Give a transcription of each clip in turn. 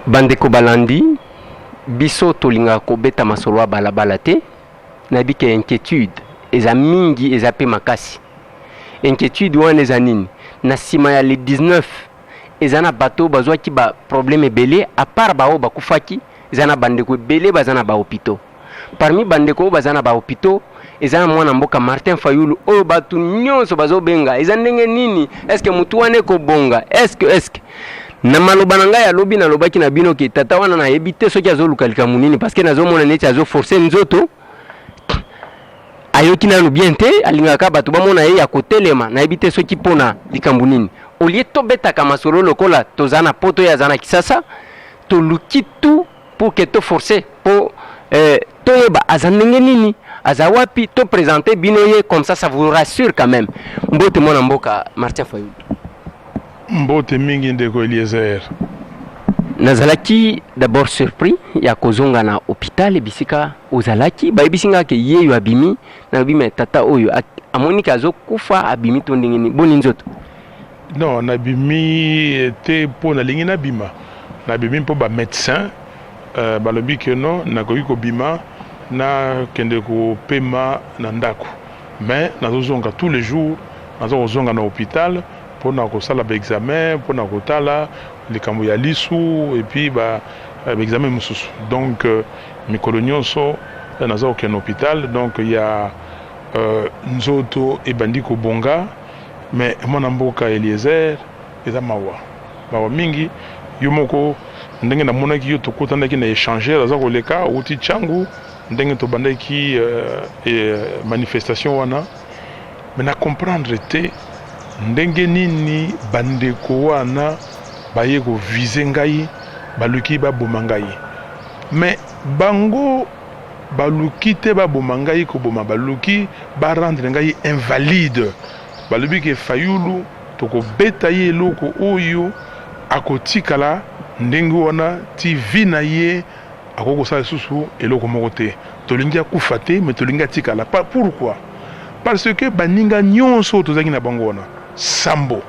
Bandeko balandi biso tolinga kobeta masolo ya balabala te na bike inquiétude eza mingi eza pe makasi. Inquiétude wana eza nini? Na sima ya le 19 eza na bato bazwaki ba problème ebele à part bao bakufaki eza na bandeko ebele baza na ba hôpitaux. Parmi bandeko baza na ba hôpitaux eza na mwana mboka Martin Fayulu oyo bato nyonso bazobenga eza ndenge nini? Est-ce que mutu wana ekobonga? Est-ce que na maloba na ngai alobi na lobaki na bino ke tata wana na yebi te soki azoluka likambo nini parce que nazomona neti azoforce nzoto ayoki nanu bien te alingaka bato bamona ye ya kotelema na yebi te soki mpona likambo nini. Olie tobetaka masolo lokola toza na poto oyo aza na Kisasa toluki tout pour que toforce po toyeba aza ndenge nini aza wapi to présenter bino ye comme ça vous rassure quand même. Mbote mwana mboka Martin Fayulu. Mbote mingi ndeko Eliezer. Nazalaki d'abord surpris ya kozonga na hôpital bisika ozalaki bayebisinga ke ye yo abimi na bima tata oyo amonika azokufa abimi to ndenge boni nzoto. Non, nabimi te po na lingi nabima. Nabimi po ba médecin balobi ke non nakoki kobima na kende ko pema na ndako. Mais nazozonga tous les jours nazozonga na hôpital pour na kosala ba examen pour na kotala likambo ya lisu et puis ba examen mususu. Donc mikolo nyonso nazo ke na hôpital donc il y a nzoto ebandi ko bonga mais mwana mboka Eliezer eza mawa mingi yomoko ndenge na monaki yo tokutandaki na échanger aza koleka uti changu ndenge to bandaki manifestation wana mais na comprendre te ndenge nini bandeko wana baye ko viser ngai baluki baboma ngai mais bango baluki te baboma ngai ko boma baluki ba rendre ngai invalide balobi ke Fayulu toko beta ye loko oyo akotikala ndenge wana ti vina ye akoko sa susu eloko moko te tolingi akufa te mais tolingi atikala. Pourquoi? Parce que baninga nyonso tozaki na bango wana sambo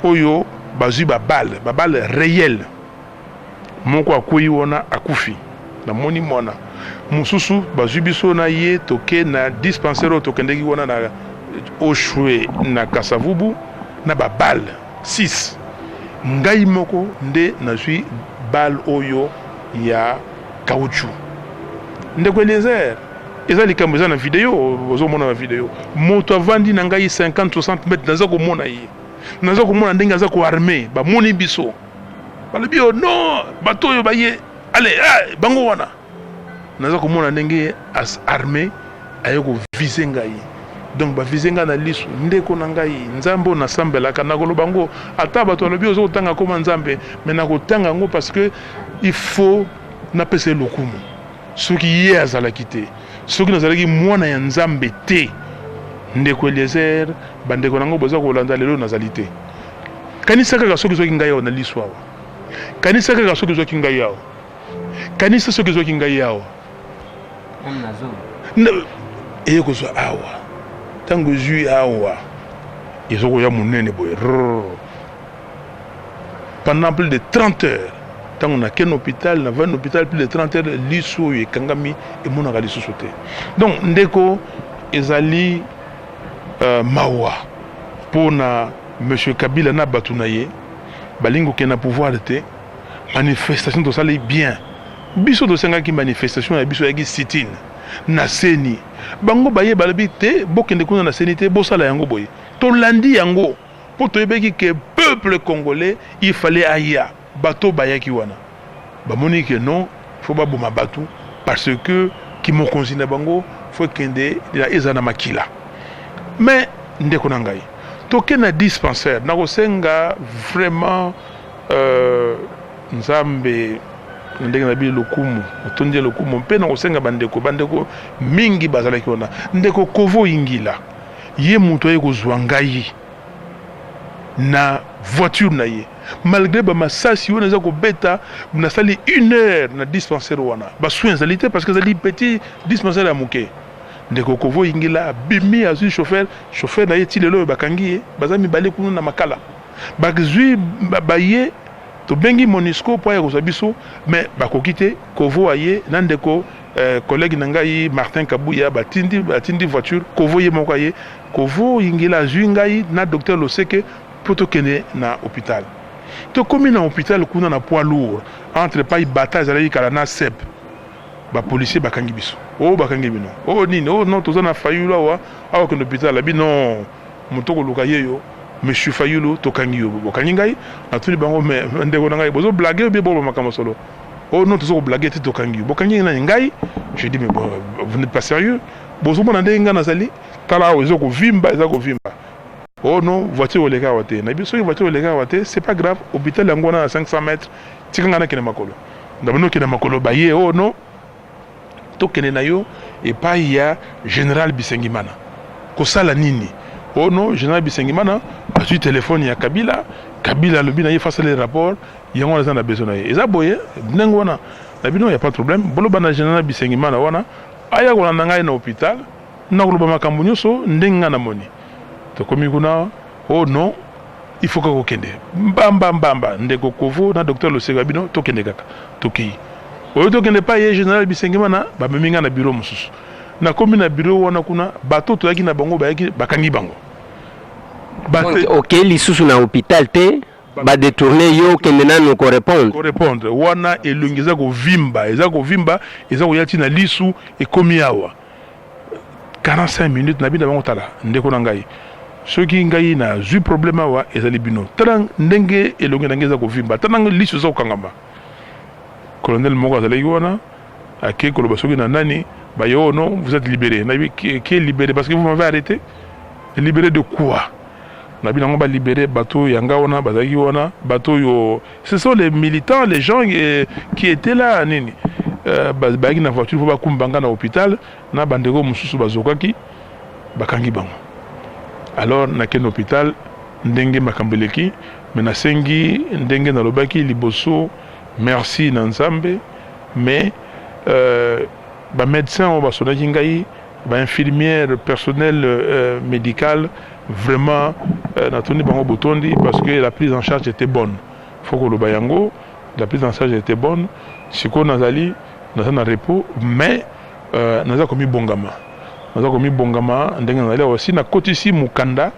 oyo bazui babale réel moko akoyi wana akufi na moni mwana mususu bazui biso na ye toke na dispensaire tokendeki wana na Oshwe na Kasavubu na babale 6 ngai moko nde nazui bal oyo ya caoutchouc ndeko Eliezer eza likambo eza na video ozomona na video moto avandi na ngai 50-60 mètres naza komona ye naza komona ndenge aza ko armé bamoni biso balobi non bato oyo baye allez bango wana naza komona ndenge as armé aye ko viser ngai donc ba viser ngai na lisu ndeko na ngai nzambe na sambelaka na koloba ngo ata bato balobi ozo tanga koma nzambe mais na kotanga ngo parce que il faut na pese lokumu soki ye azalaki te soki nazalaki mwana ya nzambe te ndeko Eliezer bandeko nango boza kolanda lelo nazali te kanisa kaka soki zoki ngai awa na lisu awa kanisa kaka soki zoki ngai awa kanisa soki zoki ngai awa eye kozwa awa tango zui awa ezoko ya monene boye pendant plus de 30 heures tango na ken hôpital na van hôpital plus de 30 heures lisu oyo ekangami emonaka lisusu te. Donc ndeko ezali mawa pona monsieur Kabila na batu na ye balingo ke na pouvoir te manifestation to sala bien biso to senga ki manifestation ya biso ya ki sit-in na seni bango baye balabi te bokende kuna na seni te bosala yango boye to landi yango po to yebeki ke peuple congolais il fallait aya bato bayaki wana bamoni ke non faut ba boma batu parce que ki mo konzina bango faut kende ya ezana makila mais ndeko na ngai toke na dispensaire na kosenga vraiment nzambe ndenge na bi lokumu otondi lokumu mpe na kosenga bandeko mingi bazalaki wana ndeko Kovo Ingila ye muto ye kozwa ngai na voiture na ye malgré ba masasi wana za ko beta na sali 1 heure na dispensaire wana ba soins zalité parce que zali petit dispensaire ya moke ndeko Kovo Ingila bimi azui chauffeur na ye ti lelo bakangi ye bazami bale kuna na makala bazui baye to bengi Monisco po ya kosabiso mais bakoki te kovo aye nandeko collègue nangai Martin Kabuya batindi voiture kovo ye moko aye kovo ingila ngai na docteur Loseke poto kene na hôpital to komi na hôpital kuna na poids lourd entre pas bataille zali kala na sep ba policier bakangi biso bakangi bino nini non tozana fayula wa awa ke hôpital abi non mutoko luka yeyo monsieur fayulu to kangi yo bokangi ngai atuni bango me ndeko ngai bozo blaguer be bo makama solo non tozo blaguer te to kangi yo bokangi na ngai je dis mais bon, vous n'êtes pas sérieux bozo mona ndenga na sali tala ozo ko vimba non voiture au lega wate na biso voiture au lega wate c'est pas grave hôpital yango na 500 mètres tikanga na kene makolo ndabino kene makolo baye non to kene na yo et pas ya général Bisengimana ko sala nini non général Bisengimana a su téléphone ya Kabila le bina y face les rapports yango na besoin na eza boye nengo wana na bino y a pas de problème bolo bana général Bisengimana wana aya ko na ngai na hôpital na ko ba makambo nyuso ndenga na moni to komi kuna non il faut que kende mbamba ndeko kovo na docteur Loseka bino to kende kaka to ki to kende pas ye général Bisengimana ba meminga na bureau mususu na komi na bureau wana kuna bato to yaki na bango bakangi bango ok lisusu na hôpital te ba détourner yo kende na no répondre wana elongeza ko vimba eza ko yati na lisu e komi awa 45 minutes na bina bango tala ndeko na ngai soki ngai na zu problème awa ezali bino tala ndenge elonge ndengeza ko vimba tala lisu za kangamba colonel moko azali wana ake koloba soki na nani ba yo non vous êtes libéré na qui est libéré parce que vous m'avez arrêté libéré de quoi na bina ngo ba libéré bateau yanga wana bazaki wana bateau yo ce sont les militants les gens qui étaient là nini baki na voiture fo bakumbanga na hôpital na bandeko mususu bazokaki bakangi bango alors na ken hôpital ndenge makambeleki mena sengi ndenge na lobaki liboso merci na nzambe mais ba médecin on ba sonaki ngai ba infirmière personnel médical vraiment na toni bango botondi parce que la prise en charge était bonne faut que le bayango la prise en charge était bonne siko nazali naza na repos mais naza komi bongama ndenge nazali aussi na kotisi mukanda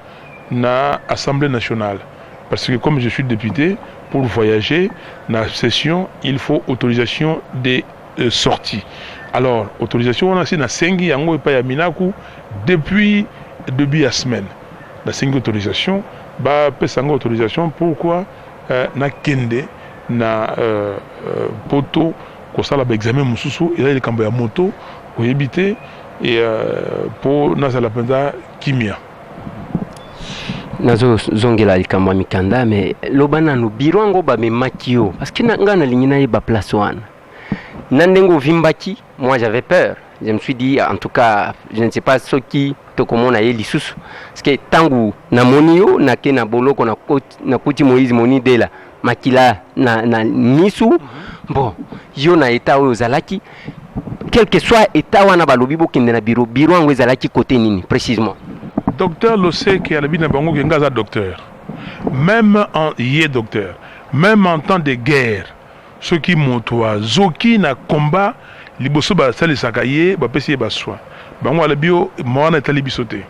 na Assemblée nationale parce que comme je suis député pour voyager na session il faut autorisation de sortie alors autorisation on a si na sengi yango epa ya minaku depuis début ya semaine na sengi autorisation ba pesango autorisation pourquoi na kende na poto kosala ba examen mususu ila ile kambo ya moto oyebite et pour nazala penza kimia nazo zongela likambo mikanda mais lobana no birango ba memakio parce que nga na lingina ye ba place wana nandengo vimbaki moi j'avais peur je me suis dit en tout cas je ne sais pas ce qui to komona ye lisusu parce que tangu na monio na ke na boloko na kuti Moïse moni dela makila na nisu bon yo na eta oyo zalaki quel que soit état wana balobi bokende na biro yango ezalaki côté nini précisément docteur Loseke ya labina bango ke ngaza docteur même en docteur même en temps de guerre ceux qui montoa zoki na combat liboso ba salisaka ye ba pesi ba soin bango ala bio mwana etali bisote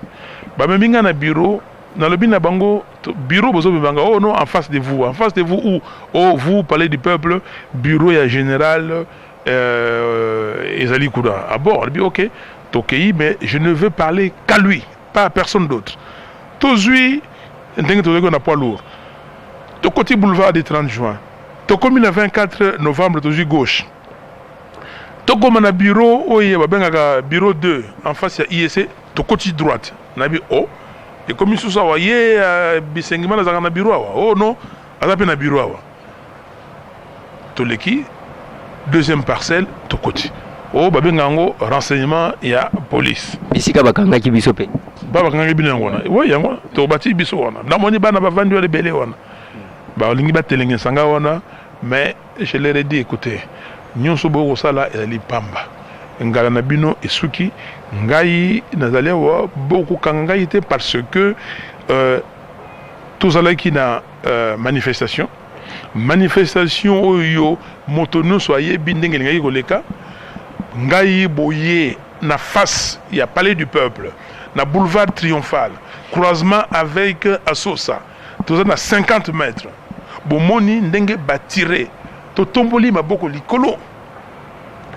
ba meminga na bureau na lobi na bango bureau bozo banga non en face de vous où vous parlez du peuple bureau ya général ezali kuda à bord dit OK tokei mais je ne veux parler qu'à lui pas à personne d'autre tozui ndenge tozeko na poids lourd to côté boulevard du 30 juin to comme le 24 novembre tozui gauche to comme na bureau oye babengaka bureau 2 en face ya IEC to côté droite na bi et comme sous ça voyez Bisengimana za na bureau awa non azape na bureau awa to leki deuxième parcelle to côté babengango renseignement ya police bisika bakangaki biso pe bakangaki bino ngona yango to bati biso wana na moni bana bavandi wale belé wana ba lingi batelenge sanga wana mais je leur ai dit écoutez nyonso bo sala ezali pamba ngala na bino esuki ngai nazali wa beaucoup kangai te parce que tous allaki na manifestation manifestation oyo moto nyonso ayebi ndenge elingai koleka ngai boye na face ya palais du peuple na boulevard triomphal croisement avec Asosa toza na 50 mètres bomoni ndenge batire totomboli maboko likolo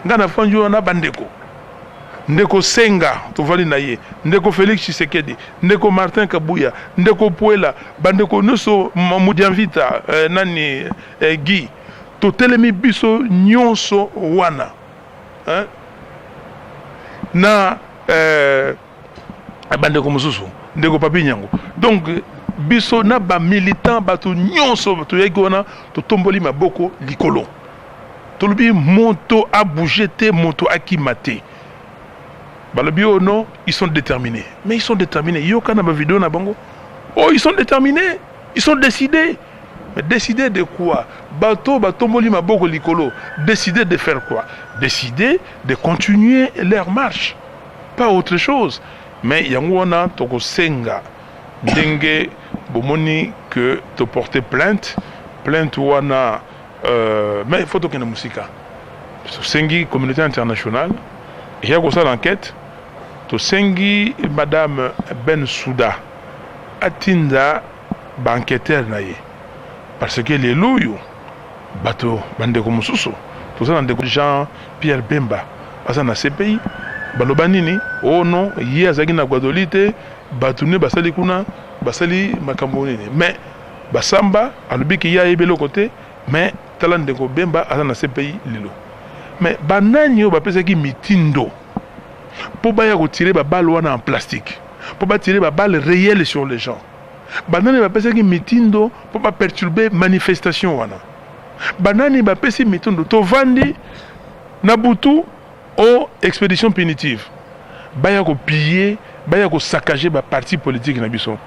nga na fanji wana bandeko ndeko Senga tovali na ye ndeko Félix Tshisekedi ndeko Martin Kabuya ndeko Puela bandeko nyonso Mudianvita nani Guy totelemi biso nyonso wana na bandeko mosusu ndeko Papi Nyango donc biso na ba militant bato nyonso toyaki wana totomboli maboko likolo tolobi moto a bougé te moto a kimate balobi oh non ils sont déterminés mais ils sont déterminés yoka na ba vidéo na bango oh ils sont déterminés ils sont décidés mais décider de quoi bato batomboli maboko likolo décider de faire quoi décider de continuer leur marche pas autre chose mais yango wana toko senga ndenge bomoni que te porter plainte wana mais il faut que na musika sengi communauté internationale il y a ça l'enquête to sengi madame Ben Souda atinda banqueter na ye parce que les loyo bato bandeko mususu to ça ndeko Jean Pierre Bemba asa na CPI baloba nini oh non ye azaki na Guadolite bato ne basali kuna basali makambo nini mais basamba alobi ki ya yebelo côté mais tala ndeko Bemba asa na CPI lilo mais banani yo bapesaki mitindo pour baya retirer ba balle wana en plastique pour ba tirer ba balle réelle sur les gens banani bapesaki mitindo pour pas perturber manifestation wana banani bapesi mitindo to vandi na butu au expédition punitive baya ko piller baya ko saccager ba parti politique na biso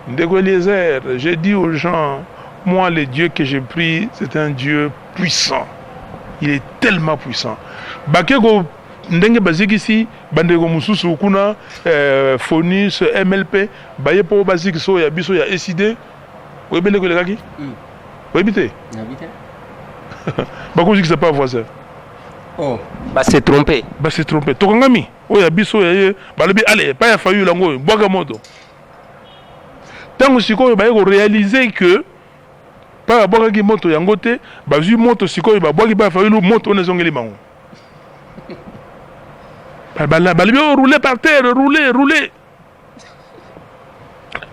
ndeko Eliezer j'ai dit aux gens moi le Dieu que j'ai pris c'est un Dieu puissant il est tellement puissant bakeko ndenge bazikisi bandeko mususu kuna Fonis MLP baye po baziki so ya biso ya SID oyebele ko lekaki oyebite nabite bakoziki ça pas voisin oh ba se tromper tokangami oya biso ya balobi allez pas ya fayu lango boka moto tango sikoyo baye ko réaliser que pas boka ki moto yango te bazui moto sikoyo ba boki ba fayu moto on ezongeli bango balobi rouler par terre rouler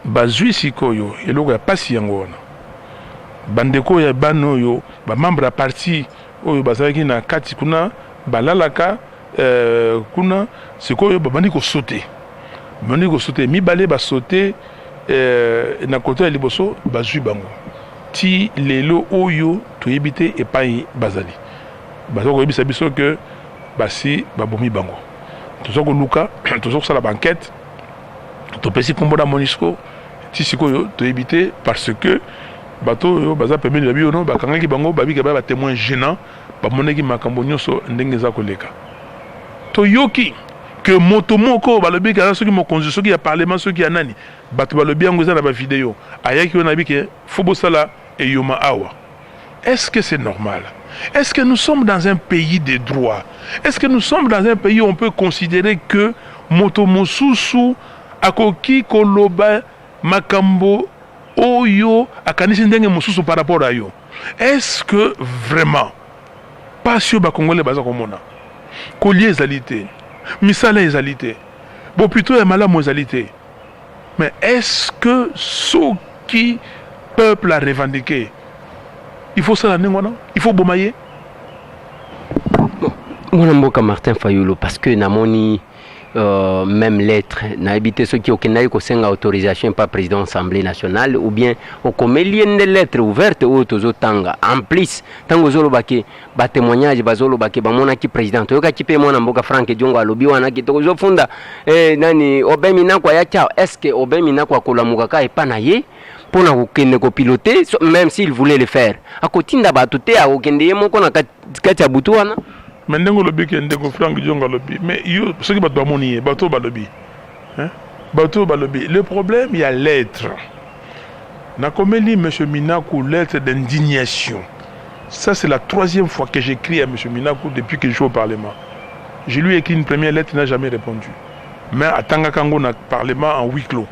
bazui sikoyo eloko ya pasi yango wana bandeko ya bano yo ba membre ya parti oyo bazalaki na kati kuna balalaka kuna sikoyo babandi ko sauter mibale ba sauter na côté ya liboso bazui bango ti lelo oyo toyebite epai bazali bazoko yebisa biso que basi babomi bango tozoko luka tozoko sala banquette topesi kombo na MONUSCO ti sikoyo toyebite parce que bato yo baza pembeni na bino bakangaki bango babika ba témoin gênant bamonaki makambo nyonso ndenge za koleka toyoki que moto moko balobi ka soki mokonzi soki ya parlement soki ya nani bato balobi yango za na ba vidéo ayaki on abi que fobo sala et yoma awa. Est-ce que c'est normal? Est-ce que nous sommes dans un pays de droit? Est-ce que nous sommes dans un pays où on peut considérer que moto mosusu akoki koloba makambo oyo akanisi ndenge mosusu par rapport à yo? Est-ce que vraiment passion ba congolais baza komona collier ezalité misala ezalité bon plutôt ya malamu ezalité mais est-ce que ceux qui peuple a revendiqué il faut ça non il faut bomayer mon mboka Martin Fayulu parce que namoni même lettre na habité ceux qui okendaki kosenga autorisation par président assemblée nationale ou bien okomeli des lettres ouvertes ou tozotanga en plus tango zolobaki ba témoignage bazolobaki bamonaki président toyokaki pe mwana mboka Frank Diongo alobi wana ki tozofunda nani obemina kwa ya chao est-ce que obemina kwa kolamuka ka epana ye pona kokende ko piloter même s'il voulait le faire akotinda bato te akokende ye moko na kati ya butu wana. Mais ndenge lobi ke ndeko Frank Diongo lobi mais yo ce qui bato bamoni bato balobi hein bato balobi le problème il y a l'être Nakomeli M. Minakou lettre d'indignation. Ça, c'est la 3e fois que j'écris à M. Minakou depuis que je suis au Parlement. Je lui ai écrit une première lettre, il n'a jamais répondu. Mais à Tangakango, on a Parlement en huis clos.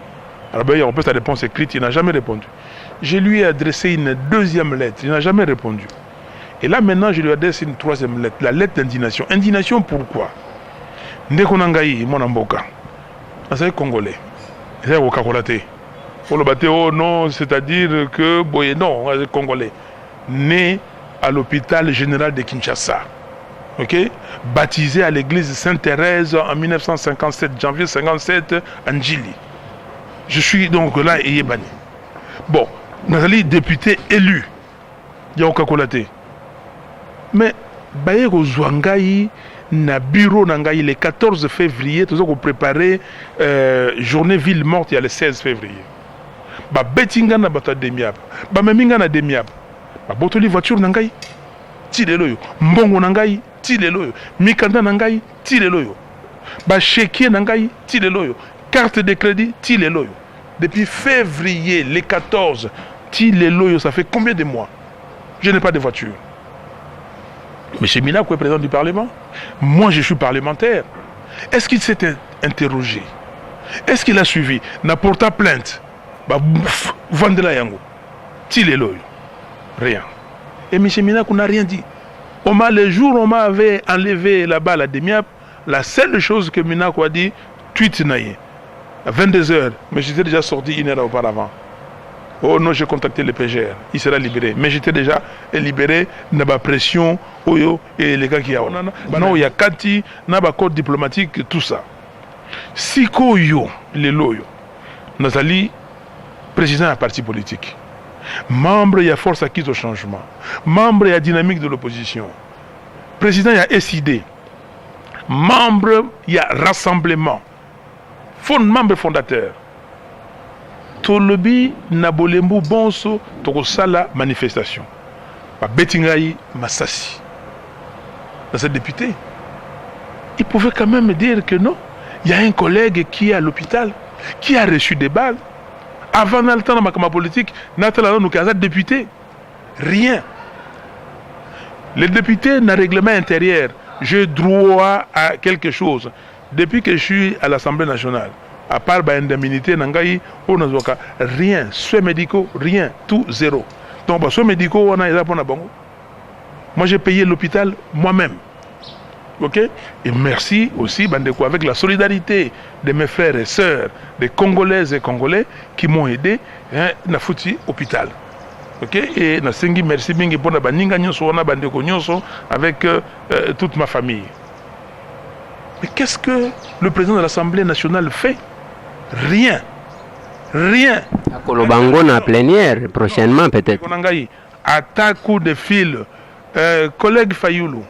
Alors, il y a un peu sa réponse écrite, il n'a jamais répondu. Je lui ai adressé une 2e lettre, il n'a jamais répondu. Et là, maintenant, je lui adresse une 3e lettre, la lettre d'indignation. Indignation, pourquoi? Ndekonangaï, mon amboka. C'est congolais. C'est au Kakolaté. Pour le bâtir, oh non, c'est-à-dire que, boy, non, c'est congolais. Né à l'hôpital général de Kinshasa. Ok? Baptisé à l'église Sainte-Thérèse en 1957, janvier 57, à Njili. Je suis donc là et Yébani. Bon, Nathalie, député élu. Il y a aucun colaté. Mais, Bayeko Zouangaï, na bureau Nangaï, le 14 février, tout ça qu'on préparait journée ville morte, il y a le 16 février. Ba betinga na bata demiap. Ba meminga na demiap. Ba botoli voiture Nangaï, ti lelo yo. Mbongo Nangaï, ti lelo yo. Mikanda Nangaï, ti lelo yo. Ba chéquier Nangaï, ti lelo yo. Carte de crédit, ti lelo yo. Depuis février, les 14, ti lelo yo, ça fait combien de mois? Je n'ai pas de voiture. M. Minakou est président du Parlement. Moi, je suis parlementaire. Est-ce qu'il s'est interrogé? Est-ce qu'il a suivi? N'a porté plainte? Bah, Vandela Yango. Tileloy. Rien. Et M. Minakou n'a rien dit. Le jour où on m'avait enlevé là-bas la Demiap, la seule chose que Minakou a dit, tweet naïe. À 22h, mais j'étais déjà sorti 1 heure auparavant. Oh non, j'ai contacté le PGR, il sera libéré. Mais j'étais déjà libéré, il y a pression, Oyo et les gars qui ont. Non, il y a Kati, il y a code diplomatique, tout ça. Si Koyo, les loyo, Nathalie, président d'un parti politique, membre, il y a force acquise au changement, membre, il y a dynamique de l'opposition, président, il y a SID, membre, il y a rassemblement, membre fondateur. Tolobi Nabolembu Bonso Tokosala manifestation. Betingaï Massassi. Dans cette députée, il pouvait quand même dire que non. Il y a un collègue qui est à l'hôpital, qui a reçu des balles. Avant le temps de ma politique, Nathalie nous a député. Rien. Les députés n'a règlement intérieur. J'ai droit à quelque chose. Depuis que je suis à l'Assemblée nationale, à part l'indemnité, rien, soins médicaux, rien, tout zéro. Donc, soins médicaux, on a les bon. Moi, j'ai payé l'hôpital moi-même. Ok? Et merci aussi, Bandeko, avec la solidarité de mes frères et sœurs, des Congolaises et Congolais qui m'ont aidé, na foutu hôpital. Ok? Et na sengi merci mingi pour na baninga nyonso, na Bandeko nyonso, avec toute ma famille. Mais qu'est-ce que le président de l'Assemblée nationale fait? Rien. Rien. Kolobango na plénière, prochainement peut-être. À ta coup de fil, collègue Fayoulou,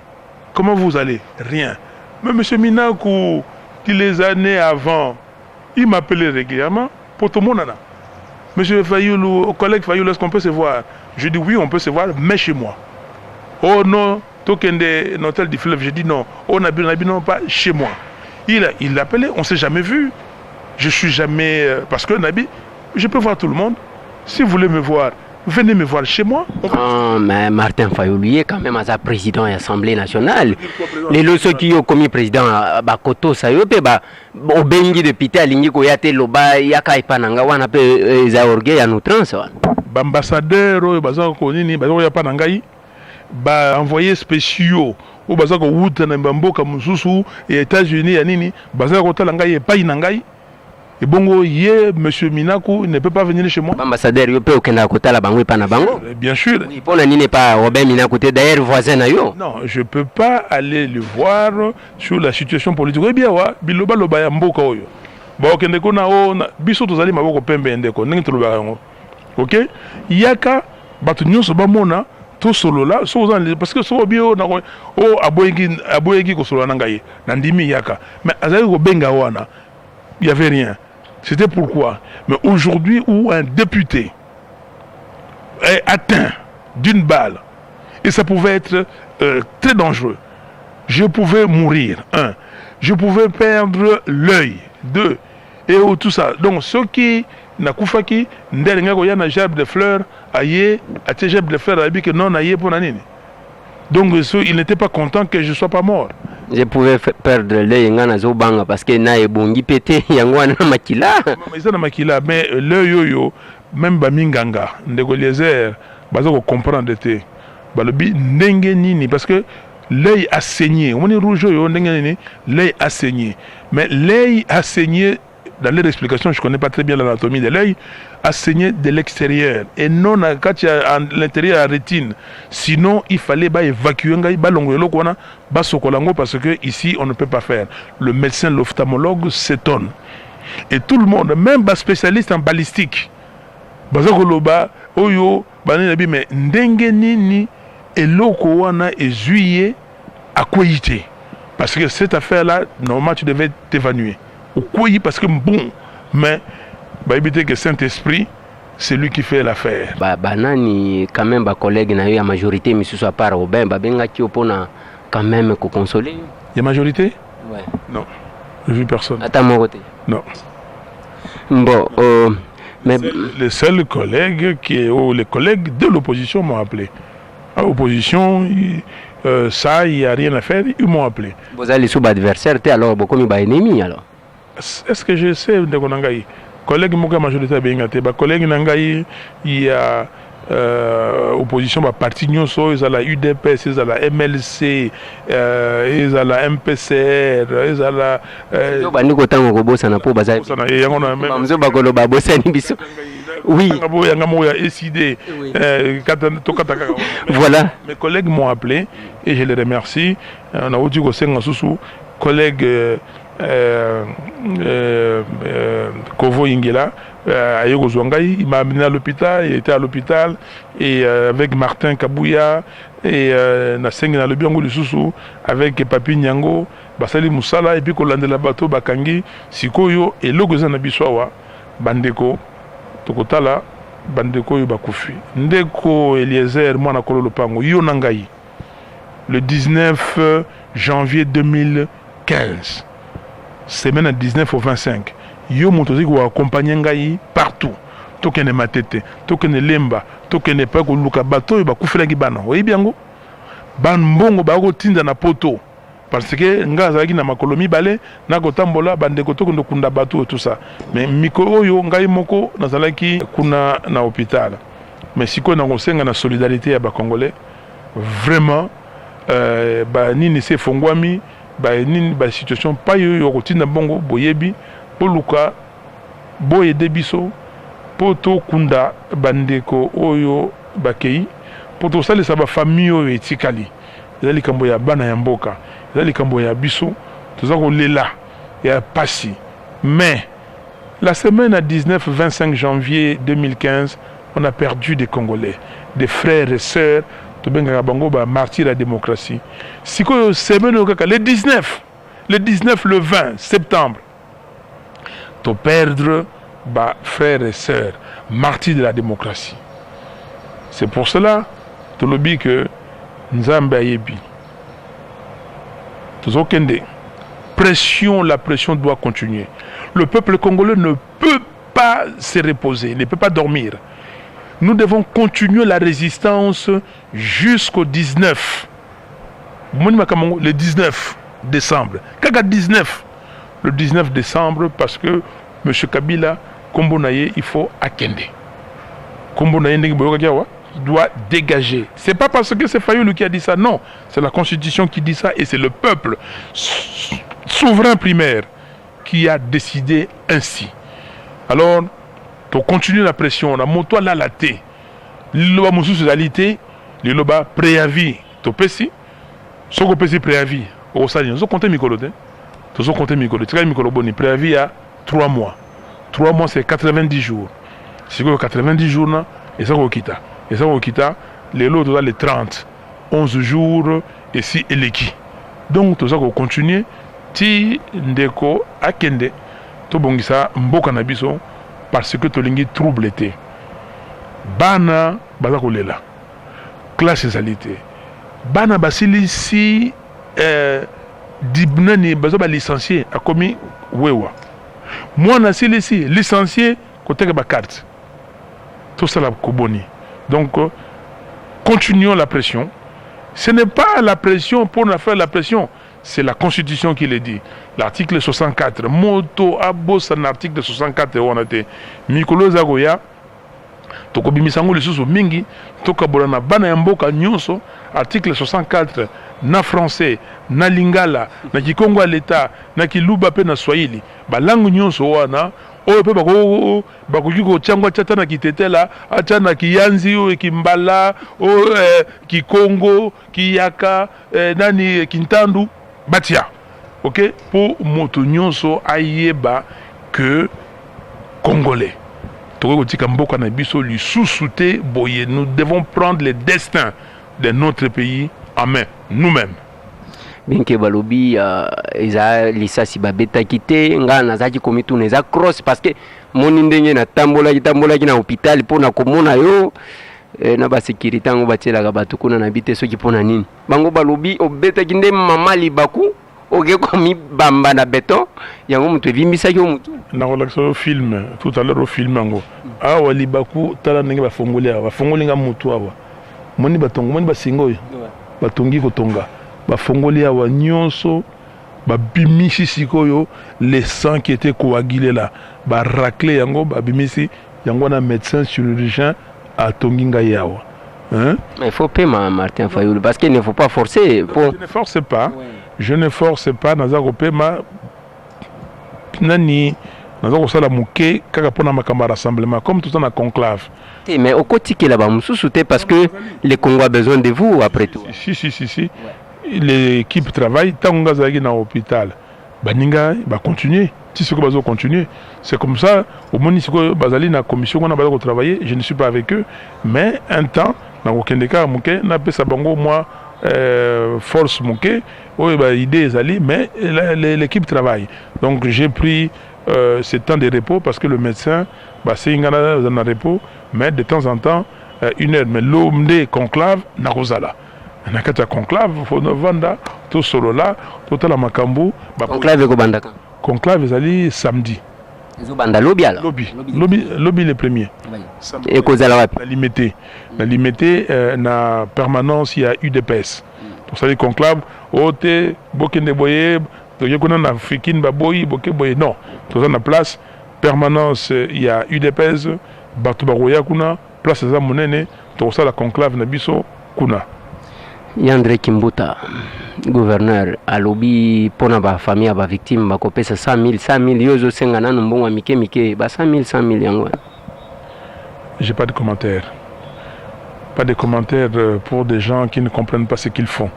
comment vous allez? Rien. Mais M. Minakou, qui les années avant, il m'appelait régulièrement pour tout le monde. M. Fayoulou, collègue Fayoulou, est-ce qu'on peut se voir? Je dis oui, on peut se voir, mais chez moi. Oh non, token hôtel du fleuve, je dis non. Oh, non, pas chez moi. Il l'appelait, on ne s'est jamais vu. Je suis jamais... parce que Nabi, je peux voir tout le monde. Si vous voulez me voir, venez me voir chez moi. Oh, mais Martin Fayoulou est quand même à président de l'Assemblée nationale. Les lois qui ont commis président à Bakoto, ça y est, au Bengi de Pité, à l'Indico, Yate, Loba, Yaka, Ipananga, on appelle Zaorgue, à nous trans. Ambassadeur, Bazankonini, Bazankonini, envoyés spéciaux. Au Bazako Wout, Namboka, Moussou, et États-Unis, Yanini, Bazako Talangaï et Painangaï. Et bon, M. Minakou ne peut pas venir chez moi. Ambassadeur, il peut aucun côté la bango pas na bango. Bien sûr. Oui, pour la n'est pas Robert Minakou, d'ailleurs voisin na yo. Non, je peux pas aller le voir sur la situation politique. Eh bien, wa biloba loba ya mboka oyo. Ba okende ko na o biso tozali maboko pembe ndeko ndenge toloba yango. OK? Yaka batu nyonso ba mona to solo là parce que so bio na o aboyeki ko solo na ngai na ndimi yaka. Mais azali ko benga wana. Il y avait rien. C'était pourquoi. Mais aujourd'hui où un député est atteint d'une balle, et ça pouvait être très dangereux, je pouvais mourir, 1. Je pouvais perdre l'œil, 2. Et tout ça. Donc ceux qui nakufaki ndere ngako ya na gerbe de fleurs aye atie gerbe de fleurs abi que non aye pour nini. Donc il n'était pas content que je sois pas mort. Je pouvais perdre l'œil ngana zobanga parce que na ebongi pété yango na makila. Mais na makila mais l'œil yo même ba minganga ndeko Eliezer bazo comprendre té balobi ndenge nini parce que l'œil a saigné. On est rouge yo ndenge nini l'œil a saigné. Mais l'œil a saigné dans leur explication, je ne connais pas très bien l'anatomie de l'œil, a saigné de l'extérieur et non quand il y a à l'intérieur la rétine. Sinon, il fallait évacuer parce que ici, on ne peut pas faire. Le médecin, l'ophtalmologue s'étonne. Et tout le monde, même les spécialistes en balistique, mais ndenge nini eloko wana juillet à quoi y parce que cette affaire-là, normalement, tu devais t'évanouir. Parce que bon, mais éviter que Saint-Esprit, c'est lui qui fait l'affaire. Nani quand même collègue na la majorité mais ce soit pas Robin benga ki opona quand même ko consoler. Il y a majorité? Ouais. Non. Je vu personne. À ta côté. Non. Bon, mais les seuls collègues les collègues de l'opposition m'ont appelé. À l'opposition, ça, il n'y a rien à faire, ils m'ont appelé. Vous allez sous adversaire, alors beaucoup de ennemis alors. Est-ce que je sais de Konangaï? Collègue Moka majorité Bengate, collègue Nangaï, il y a opposition parti Nyonso, ils ont la UDPS, ils ont la MLC, ils ont la MPCR, ils ont la oui. Voilà. Mes collègues m'ont appelé et je les remercie. On a dit que c'est un collègue Kovo Ingela, il m'a amené à l'hôpital, il était à l'hôpital et avec Martin Kabouya et Naseng na Lobiango Lisusu avec Papi Nyango, Basali Moussala et puis Kolandela Bato Bakangi, Sikoyo et Logoza Nabiswawa, Bandeko, Tokotala, Bandeko Yobakufi. Ndeko Eliezer, Mwana Kolo Lopango, Yonangaï, le 19 janvier 2015. Semaine à 19 au 25. Yo motozi ko accompagner ngai partout. Tokene matete, tokene lemba, tokene pa ko luka bato ba kufela ki bana. Oui biango. Ban mbongo ba ko tinda na poto. Parce que nga zaki na makolomi balé na ko tambola bande ko tokendo kunda bato et tout ça. Mais miko yo ngai moko nazalaki kuna na hôpital. Mais siko na kosenga na solidarité ya ba congolais. Vraiment ba nini se fongwami nini ba situation pa yo kotina bongo boyebi poluka boye debiso poto kunda bandeko oyo bakei poto sale sa ba famille oyo etikali ezali kambo ya bana ya mboka ezali kambo ya biso toza kolela ya pasi. Mais la semaine à 19-25 janvier 2015 on a perdu des Congolais, des frères et sœurs Tobenga Bango ba martyr la démocratie. Siko semaine le 19, le 20 septembre, to perdre ba frères et sœurs, martyrs de la démocratie. C'est pour cela to lobby que Nzambe ayebi. Tozo kende. Pression, la pression doit continuer. Le peuple congolais ne peut pas se reposer, ne peut pas dormir. Nous devons continuer la résistance jusqu'au 19. Le 19 décembre. Kaga 19. Le 19 décembre, parce que M. Kabila, Kombonaye, il faut akende. Kombonaye, il doit dégager. Ce n'est pas parce que c'est Fayoulou qui a dit ça, non. C'est la Constitution qui dit ça et c'est le peuple souverain primaire qui a décidé ainsi. Alors, pour continuer la pression, on a monté là la thé. L'Iloba Moussou Sodalité, l'Iloba préavis. Topesi, Soko Pesi préavis. Au Sali, nous avons compté Mikolo. Nous avons compté Mikolo. Tu as Mikolo Boni, préavis à 3 mois. 3 mois, c'est 90 jours. Si vous avez 90 jours, et ça, vous quittez. Et ça, vous quittez. Les lots, vous avez les 30. 11 jours, et si, et les qui. Donc, tout ça, vous continuez. Ti Ndeko, Akende, Tobongisa, Mboka Nabiso. Parce que tolingi trouble était. Bana bazakolela. Classe égalité. Bana basili si dibnani bazoba licencié a commis wewa. Moi na sili si licencié côté que ma carte. Tout ça la Koboni. Donc, continuons la pression. Ce n'est pas la pression pour nous faire la pression. C'est la Constitution qui le dit. L'article 64. Moto abos un article 64. On a été. Mikolo Zagoya. Toko bimisango lisusu mingi. Toka bolana bana yamboka nyonso. Article 64. Na français, na lingala, na kikongo à l'état, na kiluba pe na swahili. Ba langue nyonso wana. Oyo pe bakoki kotiangwa tata na kitetela, acha na kiyanzi o kimbala, o kikongo, kiyaka, nani kintandu. Batia, ok, pour moto nyonso ayeba que congolais. Nous devons prendre le destin de notre pays en main, nous-mêmes. Bien que balobi eza lisasi babeta kite nga nazaki komitu neza cross parce que moni ndenge na tambola ki na hôpital pona komona yo na ba sécurité ngo batiela bato kuna na bite soki pona nini bango balobi obeta kinde mama libaku oke komi bamba na beton yango mutu evimbisa yo mutu na relaxo film tout à l'heure au film ngo awa libaku tala ndenge bafongoli nga mutu awa moni batongo moni basingo yo batongi kotonga bafongoli awa nyonso babimisi sikoyo le sang qui était coagulé là baraclé yango babimisi yango na médecin chirurgien atongi nga yawa. Hein? Mais il faut pas Martin Fayoulou parce qu'il ne faut pas forcer. Pour... Je ne force pas. Oui. Je ne force pas. Nazako pema nani nazako sala muke kaka pona makamba rassemblement comme tout ça na conclave. Mais au quotidien là-bas mususuté parce que les Congolais ont besoin de vous après tout. Si. Ouais. L'équipe travaille tant nga zaki na hôpital. Baninga ba continuer. Si ce que bazo continuer, c'est comme ça au municipal bazali na commission on a pas travailler, je ne suis pas avec eux, mais un temps na okendeka muke na pesa bango moi force muke o ba idée ezali mais l'équipe travaille. Donc j'ai pris ce temps de repos parce que le médecin ba singana na repos mais de temps en temps une heure mais l'omde conclave na rozala. Na kata conclave faut vanda tout solo là tout la makambu conclave ko bandaka. Conclave ezali samedi. Lobby le premier. Et kozala wapi? Na limité na permanence il y a UDPS. Pour ça les conclave ote bokende boye to yekona na fikine baboyi boke boye non. Tout ça na place permanence il y a UDPS bato baroya kuna place za monene to ça la conclave na biso kuna. Yandre Kimbuta, gouverneur, à lobby pour la famille à la victime, va couper 100 000 yozo sengana numbonga mike, 100 000 yango. J'ai pas de commentaires. Pas de commentaires pour des gens qui ne comprennent pas ce qu'ils font.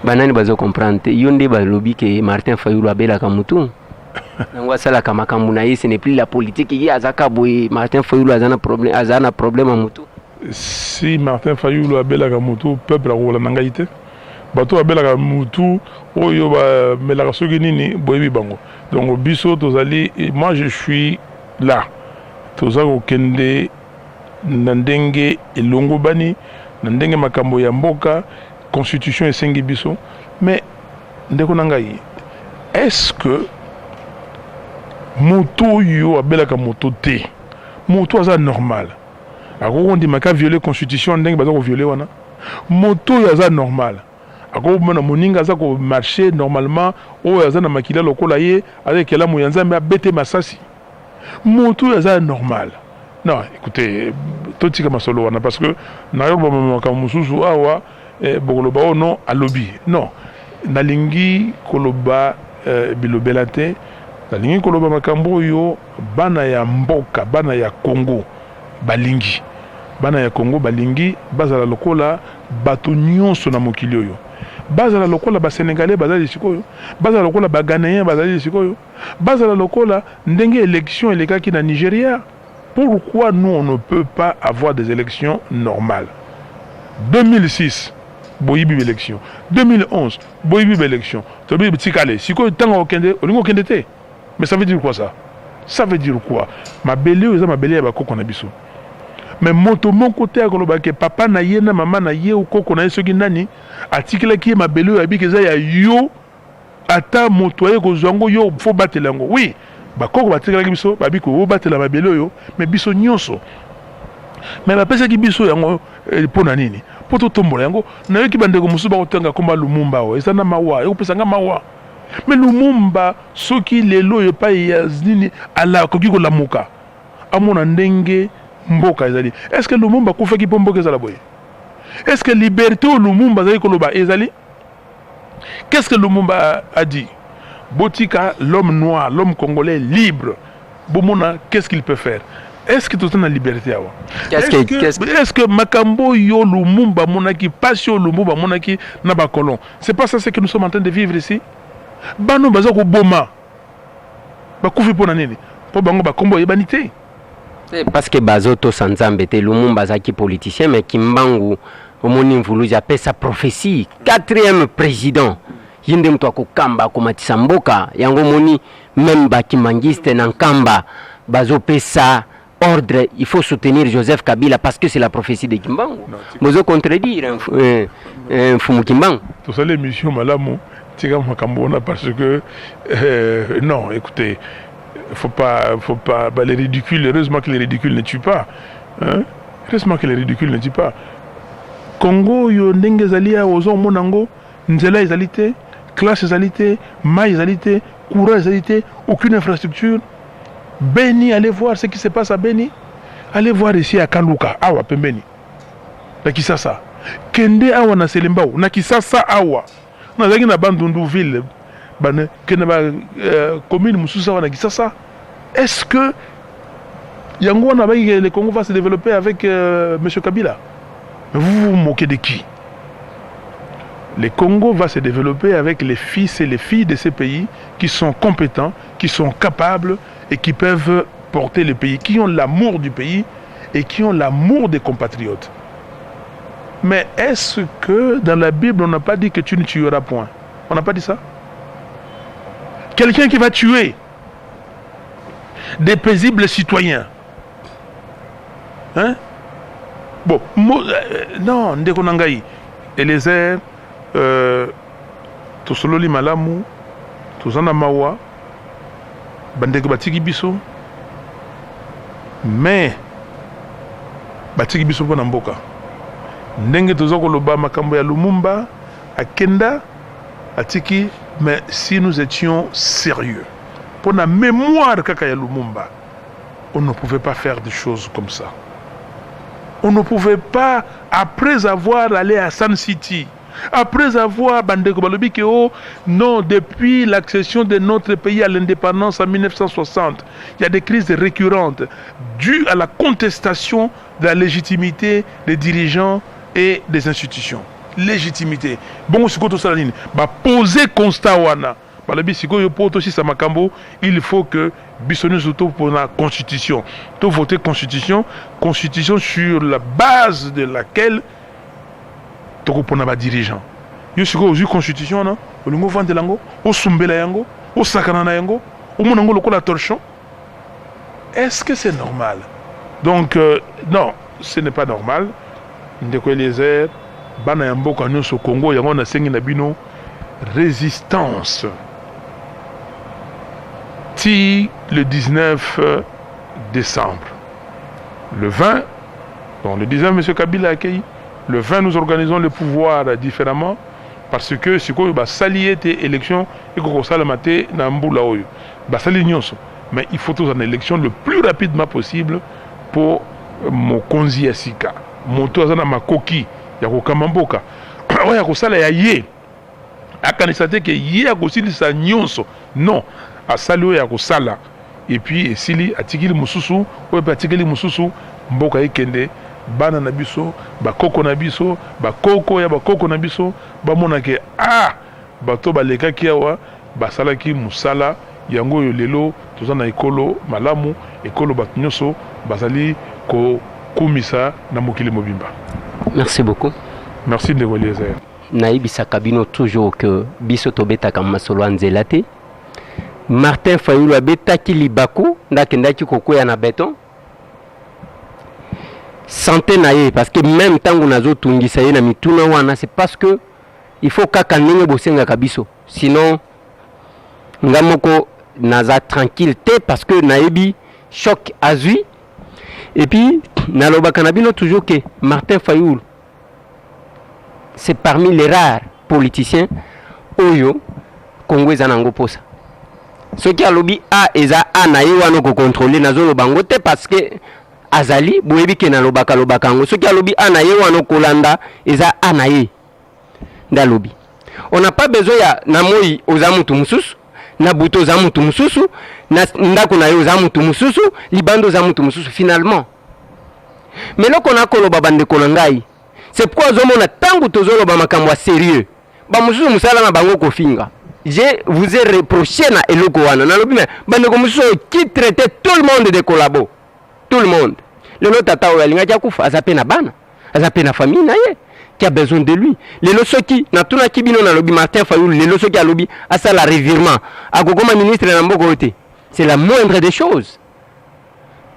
Banani bazo comprendre. Yonde ba lobby que Martin Fayoulou abela kamutu. Nangwa sala kama kamuna ce n'est plus la politique qui azaka boy Martin Fayoulou azana problème à mutu. Si Martin Fayoulou abela kamutu peuple a rola nangaite. Bato abela kamutu oyo ba melaka soki nini boyebi bango. Donc biso tozali moi je suis là. Tozako kende nandenge elongo bani nandenge makambo ya mboka constitution esengi biso mais ndeko nangai est-ce que moto yo abelaka moto te moto aza normal akoko ndimaka violer constitution ndenge baza ko violer wana moto yo aza normal akoko mona moninga aza ko marcher normalement oyo aza na makila lokola ye avec la moyanza mais abete masasi moto yo aza normal. Non, écoutez, tout ce que solo wana parce que na yo ba mususu awa bokoloba o non à lobby. Non. Nalingi koloba bilobelate, nalingi koloba makambo yo bana ya mboka, bana ya Congo balingi. Bana ya Congo balingi bazala lokola bato nyonso na mokili oyo. Bazala lokola ba Sénégalais bazali sikoyo, bazala lokola ba Ghanéens bazali sikoyo, bazala lokola ndenge élection elekaki na Nigeria. Pourquoi nous, on ne peut pas avoir des élections normales? 2006, Boyibi élection. 2011, Boyibi élection. Mais ça veut dire quoi ça? Ça veut dire quoi? Ma belle, ma belle, qu'on a biso. Mais mon côté, papa na ye na maman na ye ou koko na yeso nani, article qui ma belle, abi que ça ya yo, ata motoye ko zongo yo faut battre lango. Oui. bakoko batekelaki biso babi kobatela mabele oyo mais biso nyonso mais bapesaki biso yango mpo na nini mpo totombola yango nayoki bandeko mosusu bakotanga komba Lumumba oyo eza na mawa ekopesanga mawa mais Lumumba soki lelo oyo epai ya nini akoki kolamuka amona ndenge mboka ezali est-ce que Lumumba akufaki mpo mboka ezala boye est-ce que liberté au Lumumba azali koloba ezali qu'est-ce que Lumumba a dit botika l'homme noir l'homme congolais libre bomona qu'est-ce qu'il peut faire est-ce que tout est en liberté awa est-ce que makambo yo Lumumba monaki passion Lumumba monaki na ba colon c'est pas ça ce que nous sommes en train de vivre ici bano baza ko boma bakufi pona nini po bango bakombo yebanité parce que bazoto sanzambe te Lumumba zaki politicien mais Kimbangu omoni mvuluzi apesa sa prophétie 4e président yinde mtu akokamba akomatisa mboka yango moni même bakimangiste na nkamba bazopesa ordre il faut soutenir Joseph Kabila parce que c'est la prophétie de Kimbangu bozo contredire Mfumu Kimbangu tout ça l'émission malamu tika makambona parce que non écoutez faut pas les ridicules heureusement que les ridicules ne tuent pas hein? Heureusement que les ridicules ne tuent pas Congo yo ndenge zalia ozo monango nzela ezalité classe ezalité mai ezalité courant ezalité aucune infrastructure Beni allez voir ce qui se passe à Beni allez voir ici à Kanduka awa pembeni na Kisasa kende awa na Selembao na Kisasa awa na zaki na Bandundu ville bane kende ba commune mususa wana Kisasa est-ce que yango na ba le Congo va se développer avec monsieur Kabila vous vous moquez de qui? Le Congo va se développer avec les fils et les filles de ces pays qui sont compétents, qui sont capables et qui peuvent porter le pays, qui ont l'amour du pays et qui ont l'amour des compatriotes. Mais est-ce que dans la Bible on n'a pas dit que tu ne tueras point? On n'a pas dit ça? Quelqu'un qui va tuer des paisibles citoyens, hein? Bon, non, ndeko nangai, Eliezer, tosololi malamu, tozana mawa, bandeko batiki biso, mais batiki biso pona mboka. Ndenge toza koloba makambo ya Lumumba, akenda, atiki, mais si nous étions sérieux, pour la mémoire kaka ya Lumumba, on ne pouvait pas faire des choses comme ça. On ne pouvait pas, après avoir allé à Sun City, après avoir bandeko balobi que non, depuis l'accession de notre pays à l'indépendance en 1960, il y a des crises récurrentes dues à la contestation de la légitimité des dirigeants et des institutions. Légitimité. Bon, c'est quoi tout ça? Bah, poser constat wana. Il faut que Bissonu Zoto pour la constitution. Tout voter constitution sur la base de laquelle tu pour na dirigeant. Yo siko ozu constitution na, olingo vande lango, o sumbela yango, o sakana na yango, o monango lokola torchon. Est-ce que c'est normal? Donc non, ce n'est pas normal. Ndeko Eliezer bana ya mboka nyonso Congo yango na sengi na bino résistance. Si le 19 décembre, le 20, donc le 19 M. Kabila a accueilli, le 20 nous organisons le pouvoir différemment parce que si quoi bah salier tes élections et qu'on salamate na mbula oyo bah sali nyonso mais il faut tous en élection le plus rapidement possible pour mon konzi asika moto azana makoki ya kokamamboka oya kosala ya ye akanisate ke ye akosilisa nyonso non asali oyo ya kosala et puis esili atikili mususu oyo atikili mususu mboka ekende bana na biso bakoko na biso bakoko ya bakoko na biso bamona ke bato balekaki awa basalaki musala yango oyo lelo toza na ekolo malamu ekolo bato nyonso bazali kokumisa na mokili mobimba. Merci beaucoup. Merci ndeko Eliezer. Naibisaka bino toujours que biso tobetaka masolo nzela te. Martin Fayulu abetaki libaku ndakendaki kokoya na béton. Santé naye parce que même tango nazo tungisa ye na mituna wana c'est parce que il faut kaka ndenge bosenga kabiso sinon ngamoko naza tranquille te parce que naebi choc azui. Et puis nalobaka na bino toujours que Martin Fayulu c'est parmi les rares politiciens oyo Congo eza nango posa. Ce qui a lobby a eza a na ye wana ko contrôler nazo lobango te parce que azali boyebi ke na lobaka ngo. Ce qui a lobby a na ye wana ko landa eza a na ye nda lobby. On n'a pas besoin ya na moi oza mutu mususu na buto oza mutu mususu na ndako na ye oza mutu mususu libando oza mutu mususu finalement. Mais là qu'on a koloba bande kolongai. C'est pourquoi ozomona tangu tozoloba makambo sérieux. Ba mususu musala na bango kofinga. Je vous ai reproché na eloko wana na lobi mais bande ko mususu qui traitait tout le monde de collabo. Tout le monde. Le lot tata o yalinga ja kufa azape na bana. Azape na famille na ye qui a besoin de lui. Le losoki na tuna kibino na lobi Martin Fayulu le losoki a lobi asa la revirement. Akokoma ministre na mboko ote. C'est la moindre des choses.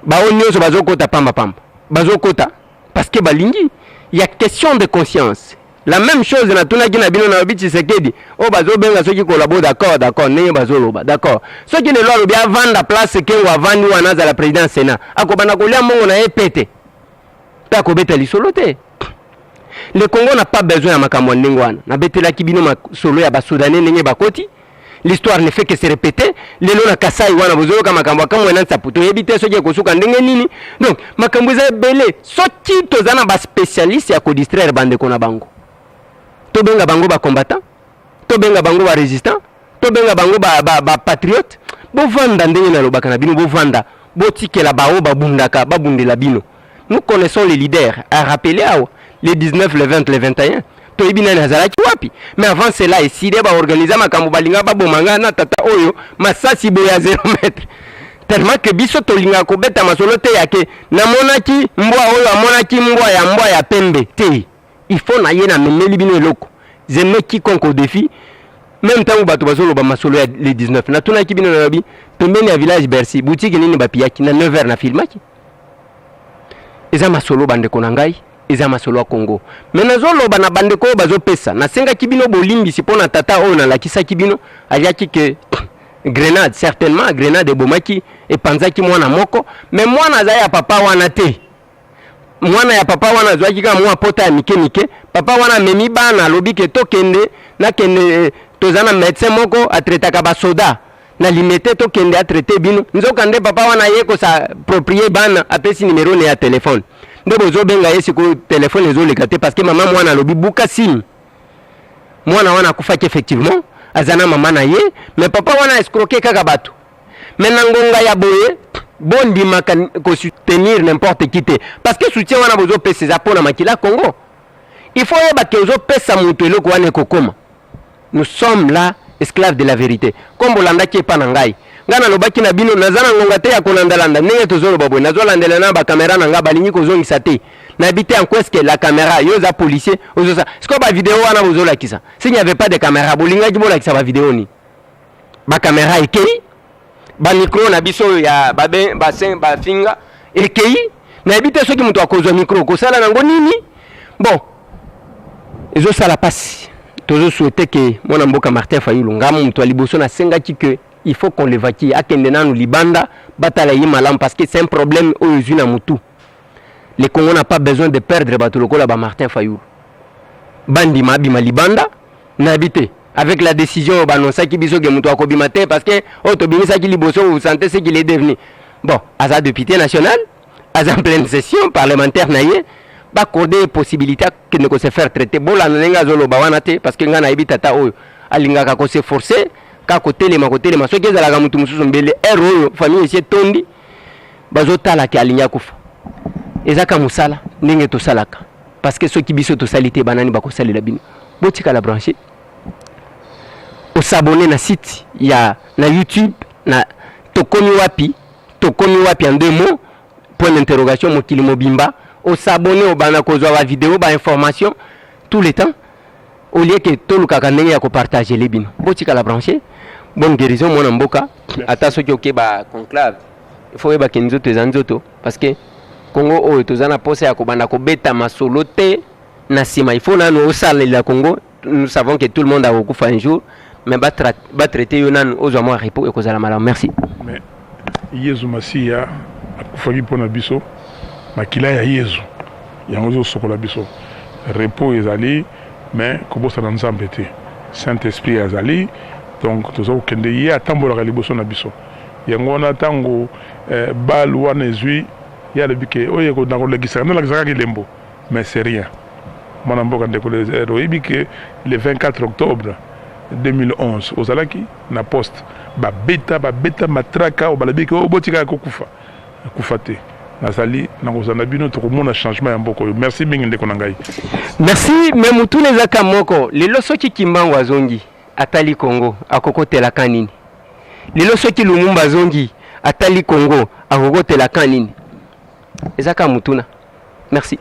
Ba onyoso bazokota pamba pamba. Bazokota parce que balingi il y a question de conscience. La même chose na tuna kina bino na lobi Tshisekedi. O bazo benga soki collabo d'accord ne bazo loba d'accord. Soki ne lo lobi avanda place ke wa vandi wana za la présidence Sénat. Akobana kolia mongo na epete. Ta ko beta lisolo te. Le Congo n'a pas besoin de makambo ndengwana. Na betela kibino ma solo ya ba Soudanais ndenge bakoti. L'histoire ne fait que se répéter. Les lona kasai wana bozo ka makambo kamwe na saputo yebite soki kosuka ndenge nini. Donc makambo za belé soki tozana ba spécialiste ya ko distraire bande kona bango. To benga bango ba combattant, to benga bango ba résistant, to benga bango ba patriote. Bo vanda ndenge na lobaka na bino bo vanda. Bo tikela bao ba bundaka ba bundela bino. Nous connaissons les leaders à rappeler les 19, les 20, les 21. Toibina nazalaki wapi. Mais avant cela, ici, il va organiser ma balinga babomanga na tata oyo, masasi boya 0 mètre. Tellement que biso tolinga kobeta masolo te yake, na monaki mbwa oyo amonaki mbwa ya pembe te. Il faut na yena memeli bino eloko. Je mets quiconque au défi. Même temps où bato basolo ba masolo ya les 19. Na tunaki bino na lobi, pembeni ya village Bercy, boutique nini bapiyaki na 9h na filmaki. Eza masolo bande konangai. Eza masolo Congo. Mais nazoloba na bandeko bazo pesa. Na senga kibino bolimbi si pona tata o na lakisa kibino aliaki que grenade certainement grenade bomaki et panzaki mwana moko mais mwana za ya papa wana te. Mwana ya papa wana zwaki ka mwa pota ya mike papa wana memi bana lobi ke tokende na kende tozana médecin moko a traitaka ba soda na limité tokende a traiter bino nzoka nde papa wana yeko sa proprié bana apesi numéro ne ya téléphone. Ndebo zo benga yesi ko téléphone ezo lekate parce que maman mwana lobi buka sim. Mwana wana kufaki effectivement azana mama na ye mais papa wana escroquer kaka bato. Maintenant ngonga ya boye bondi maka ko soutenir n'importe qui te parce que soutien wana bozo pesa za pona makila Congo. Il faut yeba ke ozo pesa mutu eloko wana kokoma. Nous sommes là esclaves de la vérité. Comme bolanda ki pa na ngai. Ngana lobaki na bino nazana ngonga te ya kolandalanda ndenge tozolo babwe nazolandela na ba caméra na nga balingi kozongisa te na bité en quoi est-ce que la caméra yoza policier ozosa siko ba vidéo wana bozola kisa s'il n'y avait pas de caméra bolinga ki bola kisa ba vidéo ni ba caméra ekei ba micro na biso ya ba finga ekei na bité soki muto akozwa micro ko sala nango nini bon ezo sala passe tozo souhaiter que mona mboka Martin Fayulu ngamu muto aliboso na senga ki que il faut qu'on l'évacue. Akendena nous libanda, batala malam parce que c'est un problème aux usines à Moutou. Le Congo n'a pas besoin de perdre Batuloko là-bas Martin Fayulu. Bandi mabima libanda, n'habite. Avec la décision banonsa qui biso ke Moutou akobimate parce que otobimisa ki liboso vous sentez ce qu'il est devenu. Bon, asa député national, asa en pleine session parlementaire naie, ba accorder possibilité que ne se faire traiter. Bon la nenga zolo bawanate parce que ngana ibitata o alingaka ko se forcer. Ka côté ma soki ezalaka mutu mususu mbele ero famille esi tondi bazotala ki alinya kufa ezaka musala ndenge tosalaka parce que soki biso tosalite banani bakosalela bino botika la brancher o s'abonner na site ya na YouTube na tokomi wapi en 2 mots point d'interrogation mokili mobimba o s'abonner au bana kozwa ba vidéo ba information tout le temps au lieu que tolukaka ndenge ya ko partager les bino botika la brancher. Bonne guérison mon mboka ata soki oke ba conclave il faut yeba kenzo tezanzoto parce que Congo o tozana posa ya kobanda ko beta masolo te na sima il faut nanu osalela Congo nous savons que tout le monde a okufa un jour mais ba traiter yo nan ozwa mo repos ekozala malamu. Merci. Mais Yezu Masiya akufaki pona biso makila ya Yezu yango zo sokola biso repos ezali mais kobosa na Nzambe te Saint-Esprit azali donc tozo kende ye atambolaka liboso na biso yango na tango bal wana ezwi ya lebike oye ko na kolegisa na lakisaka kilembo mais c'est rien mwana mboka ndeko oyebi ke le 24 octobre 2011 ozalaki na poste babeta matraka obalabiki obotika kokufa kufa te nazali nakozana bino tokomona changement ya mboka. Merci mingi ndeko na ngai. Merci mais mutu nezaka moko lelo soki Kimbangu azongi atali Congo akokotela kanini lelo soki Lumumba azongi atali Congo akokotela kanini ezaka mutuna. Merci.